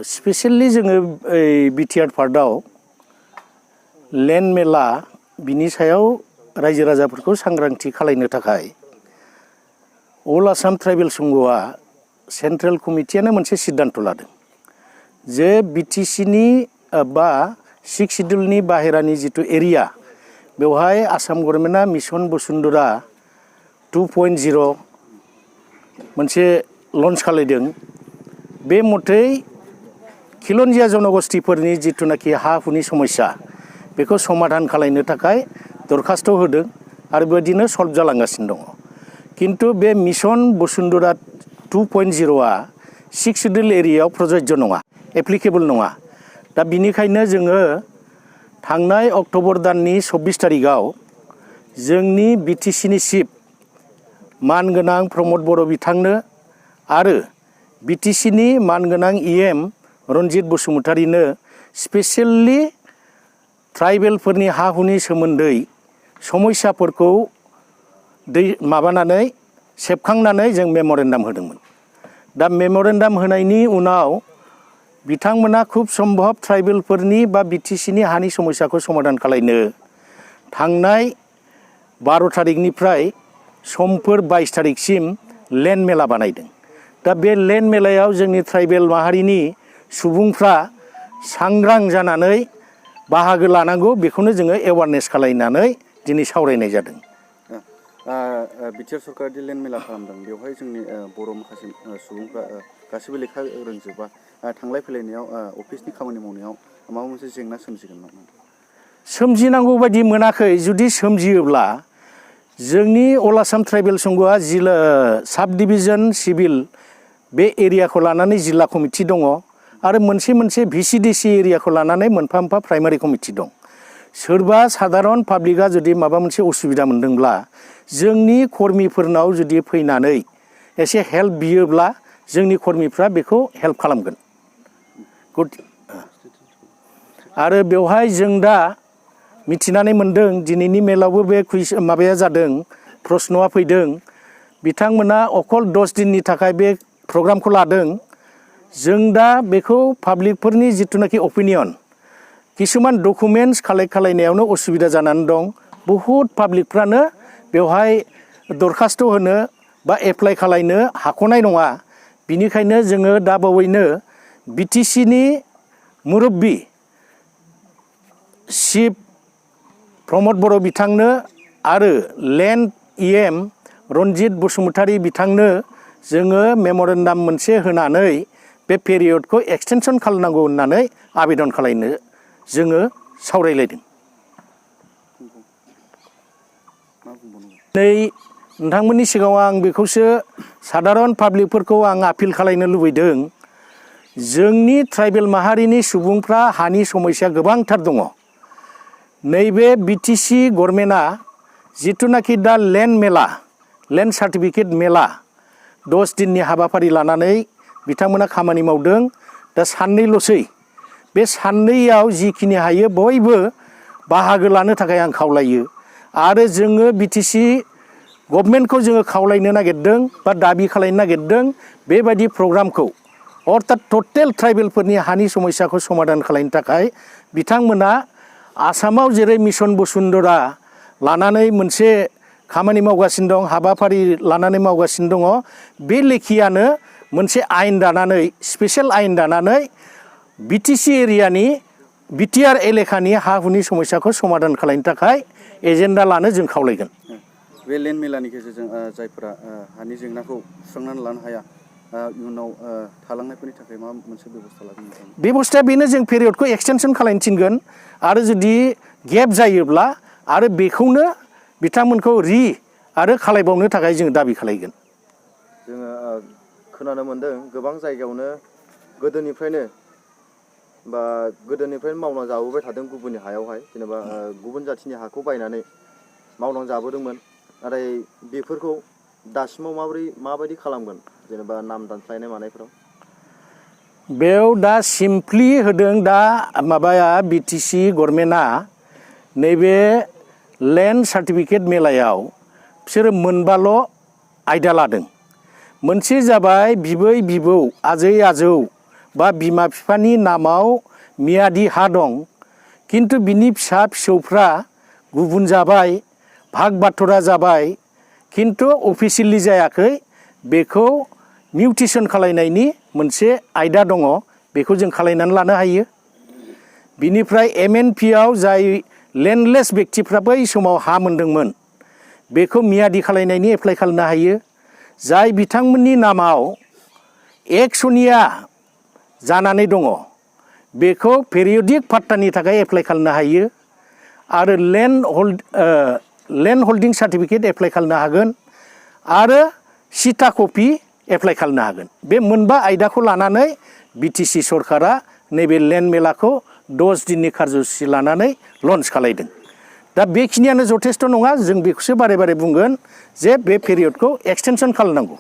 Specially जोङो BTR पार्टआव land मेला बिनि सायाव रायजो राजाफोरखौ सांग्रांथि खालायनो थाखाय अल आसाम ट्राइबेल संघआ सेन्ट्रेल कमिटियानो मोनसे सिद्धांत लादों जे बिटिसिनि बा 6 शिड्युलनि बाहेरानि जितु एरिया बेवहाय आसाम गभर्नमेन्टआ मिशन बसुन्धरा 2.0 मोनसे लन्च खालायदों। बे मथै खिलन्जिया जनगोष्ठीफोरनि जिथुनाखि हा हुनि समस्या बेखौ समाधान खालायनो थाखाय दरखास्त होदों आरो बेबायदिनो सल्भ जालांगासिनो दङ। किन्तु बे मिशन बसुन्धरा 2.0आ 6 शिड्युल एरियायाव प्रযোज्य नङा, एप्लिकेबल नङा। दा बिनिखायनो जोङो थांनाय अक्ट'बर दाननि 24 तारिखआव जोंनि बिटिसिनि चिफ मानगोनां प्रमद बर' बिथांनो आरो बिटिसिनि मानगोनां इएम रन्जित बसुमतारीनो स्पेसियेलि ट्राइबेलफोरनि हा हुनि सोमोन्दै समस्याफोरखौ माबानानै सेबखांनानै जों मेम'रेन्डाम होदोंमोन। दा मेम'रेन्डाम होनायनि उनाव बिथांमोना खुब सम्भब ट्राइबेलफोरनि बा बिटिसिनि हानि समस्याखौ समाधान खालायनो थांनाय 12 तारिखनिफ्राय समफोर 22 तारिखसिम लेन्ड मेला बानायदों। दा बे लेन्ड मेलायाव जोंनि ट्राइबेल माहारिनि सुबुंफ्रा सांग्रां जानानै बाहागो लानांगौ, बेखौनो जोङो एवारनेस खालायनानै दिनै सावरायनाय जादों। बिटिआर सरकारा दि लेन्ड मेला खालामदों बेवहाय जोंनि बर' माखासे सुबुंफ्रा गासिबो लेखा रोंजोबा थांलाय फैलायनायाव अफिसनि खामानि मावनायाव माबा मोनसे जेंना सोमजिगोन नामा? सोमजिनांगौ बायदि मोनाखै। जुदि सोमजियोब्ला जोंनि अल आसाम ट्राइबेल संघआ जिल्ला साब डिभिजन सिभिल बे एरियाखौ लानानै जिल्ला कमिटि दङ आरो मोनसे मोनसे भिसिडिसि एरियाखौ लानानै मोनफा मोनफा प्राइमारि कमिटि दं। सोरबा साधारन पाब्लिकआ जुदि माबा मोनसे उसुबिदा मोनदोंब्ला जोंनि कर्मिफोरनाव जुदि फैनानै एसे हेल्प बियोब्ला जोंनि कर्मिफ्रा बेखौ हेल्प खालामगोन। आरो बेवहाय जों दा मिथिनानै मोन्दों दिनैनि मेलावबो बे माबाया जादों, प्रश्नआ फैदों। बिथांमोना अकल 10 दिननि थाखाय बे प्रग्रामखौ लादों। जों दा बेखौ पाब्लिकफोरनि जिथुनाखि अपिनियन, किसुमान डकुमेन्ट्स कालेक्ट खालायनायावनो असुबिदा जानानै दं। बहुद पाब्लिकफ्रानो बेवहाय दरखास्त होनो बा एप्लाइ खालायनो हाख'नाय नङा। बिनिखायनो जोङो दा बावैनो बिटिसिनि मुरब्बी चिफ प्रमद बर' बिथांनो आरो लेन्ड इएम रन्जित बसुमतारी बिथांनो जोङो मेम'रेन्डाम मोनसे होनानै बे पेरियडखौ एक्सटेनसन खालामनांगौ होननानै आवेदन खालायनो जोङो सावरायलायदों। नै नोंथांमोननि सिगाङाव आं बेखौसो साधारन पाब्लिकफोरखौ आं आपिल खालायनो लुबैदों। जोंनि ट्राइबेल माहारिनि सुबुंफ्रा हानि समस्या गोबांथार दङ। नैबे बिटिसि गभर्नमेन्टआ जिथुनाखि दा लेन्ड मेला, लेन्ड सार्टिफिकेट मेला 10 दिननि हाबाफारि लानानै बिथांमोना खामानि मावदों। दा साननैल'सै। बे साननैयाव जिखिनि हायो बयबो बाहागो लानो थाखाय आं खावलायो। आरो जोङो बिटिसि गभर्नमेन्टखौ जोङो खावलायनो नागिरदों बा दाबि खालायनो नागिरदों बेबायदि प्रग्रामखौ अर्थात टटेल ट्राइबेलफोरनि हानि समस्याखौ समाधान खालायनो थाखाय बिथांमोना आसामाव जेरै मिशन बसुन्धरा लानानै मोनसे खामानि मावगासिनो दं, हाबाफारि लानानै मावगासिनो दङ, बे लेखियानो मोनसे आयेन दानानै, स्पेसियेल आयेन दानानै बिटिसि एरियानि बिटिआर एलेखानि हा हुनि समस्याखौ समाधान खालायनो थाखाय एजेन्डा लानो जों खावलायगोन। बे लेन्ड मेलानि गेजेरजों जायफोरा हानि जेंनाखौ सुस्रांनानै लानो हाया, इयुनाव थालांनायफोरनि थाखाय मा मोनसे बेबस्था लागोन नोंथां? बेबस्थाया बेनो, जों पेरियडखौ एक्सटेनसन खालायनो थिनगोन आरो जुदि गेप जायोब्ला आरो बेखौनो बिथांमोनखौ आरो खालायबावनो थाखाय जों दाबि खालायगोन। जोङो खोनानो मोन्दों गोबां जायगायावनो गोदोनिफ्रायनो मावना जाबोबाय थादों गुबुननि हायावहाय, जेनेबा गुबुन जाथिनि हाखौ बायनानै मावनानै जाबोदोंमोन। नाथाय बेफोरखौ दासिमाव माबायदि खालामगोन, जेनेबा नाम दानस्लायनाय मानायफोराव? बेयाव दा सिम्पलि होदों, दा माबाया बिटिसि गभर्नमेन्टआ नैबे लेन्ड सार्टिफिकेट मेलायाव बिसोरो मोनबाल' आयदा लादों। मोनसे जाबाय बिबै बिबौ, आजै आजौ, बा बिमा बिफानि नामाव मियादि हा दं किन्तु बिनि फिसा फिसौफ्रा गुबुन जाबाय भाग बाथरा जाबाय किन्तु अफिसियेलि जायाखै बेखौ मिउटेसन खालायनायनि मोनसे आयदा दङ बेखौ जों खालायनानै लानो हायो। बिनिफ्राय MNPआव जाय लेन्डलेस बेक्तिफ्रा बै समाव हा मोन्दोंमोन बेखौ मियादि खालायनायनि एप्लाइ खालामनो हायो। जाय बिथांमोननि नामाव एकसनिया जानानै दङ बेखौ पेरियडिक पाट्टानि थाखाय एप्लाइ खालामनो हायो आरो लेन्ड हल्डिं सार्टिफिकेट एप्लाइ खालामनो हागोन आरो सिटा कपि एप्लाइ खालामनो हागोन। बे मोनबा आयदाखौ लानानै BTC सरकारा नैबे लेन्ड मेलाखौ 10 दिननि कार्जसुचि लानानै लन्च खालायदों। दा बेखिनियानो जथेस्थ' नङा, जों बेखौसो बारे बारे बुंगोन जे बे पेरियडखौ एक्सटेनसन खालामनांगौ।